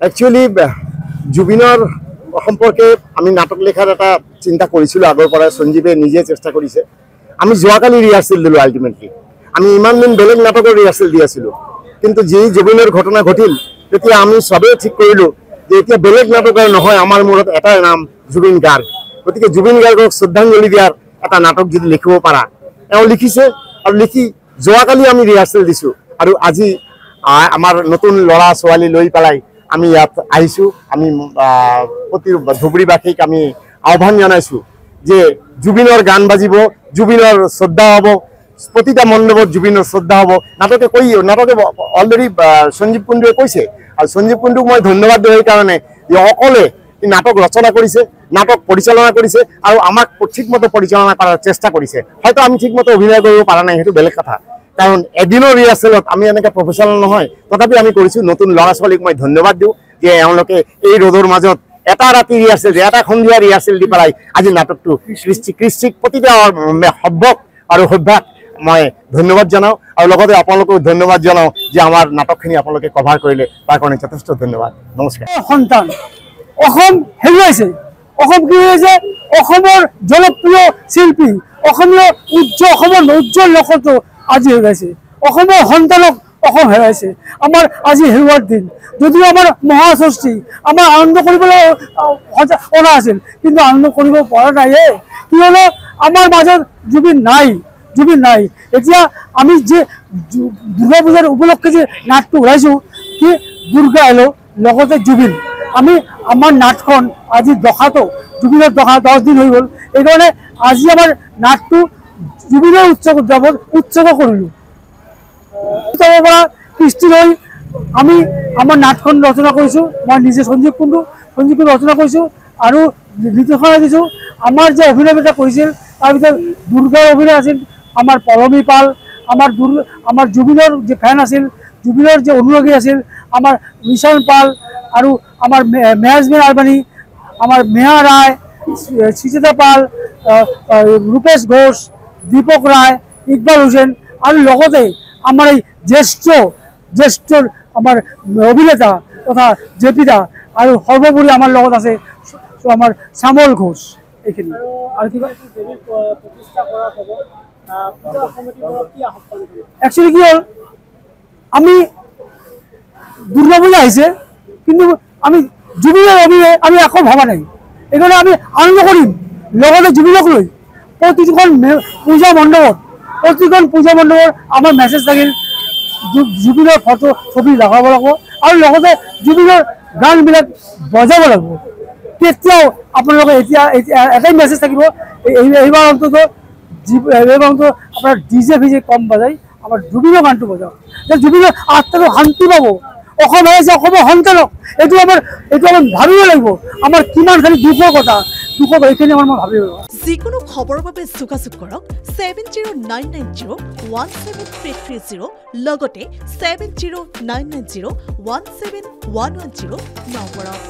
Actually জুবিনৰ সম্পৰ্কে আমি নাটক লেখাৰ এটা চিন্তা কৰিছিলোঁ আগৰ পৰা। সঞ্জীৱে নিজে চেষ্টা কৰিছে। আমি যোৱাকালি ৰিহাৰ্চেল দিলোঁ। আল্টিমেটলি আমি ইমান দিন বেলেগ নাটকৰ ৰিহাৰ্চেল দি আছিলোঁ, কিন্তু যি জুবিনৰ ঘটনা ঘটিল তেতিয়া আমি চবেই ঠিক কৰিলোঁ যে এতিয়া বেলেগ নাটকৰ নহয়, আমাৰ মূৰত এটাই নাম জুবিন গাৰ্গ। গতিকে জুবিন গাৰ্গক শ্ৰদ্ধাঞ্জলি দিয়াৰ এটা নাটক যদি লিখিব পাৰা, তেওঁ লিখিছে আৰু লিখি যোৱাকালি আমি ৰিহাৰ্চেল দিছোঁ আৰু আজি আমাৰ নতুন ল'ৰা ছোৱালী লৈ পেলাই আমি ইয়াত আহিছোঁ। আমি প্ৰতি ধুবুৰীবাসীক আমি আহ্বান জনাইছোঁ যে জুবিনৰ গান বাজিব, জুবিনৰ শ্ৰদ্ধা হ'ব, প্ৰতিটা মণ্ডপত জুবিনৰ শ্ৰদ্ধা হ'ব। নাটকে অলৰেডি সঞ্জীৱ কুণ্ডুৱে কৈছে আৰু সঞ্জীৱ কুণ্ডুক মই ধন্যবাদ দিওঁ সেইকাৰণে যে অকলে নাটক ৰচনা কৰিছে, নাটক পৰিচালনা কৰিছে আৰু আমাক ঠিকমতে পৰিচালনা কৰাৰ চেষ্টা কৰিছে। হয়তো আমি ঠিকমতে অভিনয় কৰিব পৰা নাই, সেইটো বেলেগ কথা, কাৰণ এদিনৰ ৰিহাৰ্চেলত আমি এনেকৈ প্ৰফেচনেল নহয়, তথাপি আমি কৰিছোঁ। নতুন ল'ৰা ছোৱালীক মই ধন্যবাদ দিওঁ যে এওঁলোকে এই ৰ'দৰ মাজত এটা ৰাতি ৰিহাৰ্চেল, এটা সন্ধিয়া ৰিহাৰ্চেল দি পেলাই আজি নাটকটো কৃষ্টিক প্ৰতিটা সভ্যক আৰু সভ্যাক মই ধন্যবাদ জনাওঁ আৰু লগতে আপোনালোকক ধন্যবাদ জনাওঁ যে আমাৰ নাটকখিনি আপোনালোকে কভাৰ কৰিলে, তাৰ কাৰণে যথেষ্ট ধন্যবাদ। নমস্কাৰ। সন্তান অসম হেৰুৱাইছে। অসম কি হৈছে? অসমৰ জনপ্ৰিয় শিল্পী, অসমৰ উজ্জ্বল নক্ষত্ৰ আজি হেৰুৱাইছে। অসমৰ সন্তানক অসম হেৰুৱাইছে। আমাৰ আজি হেৰুৱাৰ দিন। যদিও আমাৰ মহাষষ্ঠী, আমাৰ আনন্দ কৰিবলৈ অনা আছিল, কিন্তু আনন্দ কৰিব পৰা নাই। কিয়নো আমাৰ মাজত জুবিন নাই। এতিয়া আমি যে দুৰ্গা পূজাৰ উপলক্ষে যে নাটটো ওলাইছোঁ, কি দুৰ্গা এলো লগতে জুবিন। আমাৰ নাটখন আজি জুবিনৰ দশা 10 দিন হৈ গ'ল। এইকাৰণে আজি আমাৰ নাটটো জুবিনৰ উৎসৰ্গ কৰিলোঁ। পৰা সৃষ্টি হৈ আমি আমাৰ নাটখন ৰচনা কৰিছোঁ। মই নিজে সঞ্জীৱ কুণ্ডু ৰচনা কৰিছোঁ আৰু নিৰ্দেশনা দিছোঁ। আমাৰ যে অভিনয়কেইটা কৰিছিল তাৰ ভিতৰত দুৰ্গাৰ অভিনয় আছিল আমাৰ পৰমী পাল, আমাৰ জুবিনৰ যে ফেন আছিল, জুবিনৰ যে অনুৰাগী আছিল আমাৰ বিশাল পাল আৰু আমাৰ মেয়াজমেন আৰবানী, আমাৰ মেয়া ৰায়, সুচিতা পাল, ৰূপেশ ঘোষ, দীপক ৰায়, ইকবাল হুছেইন আৰু লগতে আমাৰ এই জ্যেষ্ঠ আমাৰ অভিনেতা তথা জেপিদা আৰু সৰ্বোপৰি আমাৰ লগত আছে আমাৰ শ্যামল ঘোষ। এইখিনি আৰু কিবা একচুৱেলি কি হ'ল, আমি দুৰ্গা পূজা আহিছে, কিন্তু আমি জুবিনৰ অভিনয় আমি একো ভবা নাই। এইকাৰণে আমি আনন্দ কৰিম। লগতে জুবিনক লৈ প্ৰতিখন পূজা মণ্ডপত আমাৰ মেছেজ থাকিল, জুবিনৰ ফটো ছবি লগাব লাগিব আৰু লগতে জুবিনৰ গানবিলাক বজাব লাগিব। তেতিয়াও আপোনালোকে এতিয়া এটাই মেছেজ থাকিব, এইবাৰ অন্তত আপোনাৰ ডিজে ভিজে কম বজাই আমাৰ জুবিনৰ গানটো বজাওক, যে জুবিনৰ আত্মাটো শান্তি পাব। অসম আহিছে অসমৰ সন্তানক, এইটো আমাৰ ভাবিব লাগিব। আমাৰ কিমান খালি দুখৰ কথা, এইখিনি আমাৰ ভাবিব লাগিব। যিকোনো খবৰৰ বাবে যোগাযোগ কৰক 7099017330 লগতে 7099017110 নম্বৰত।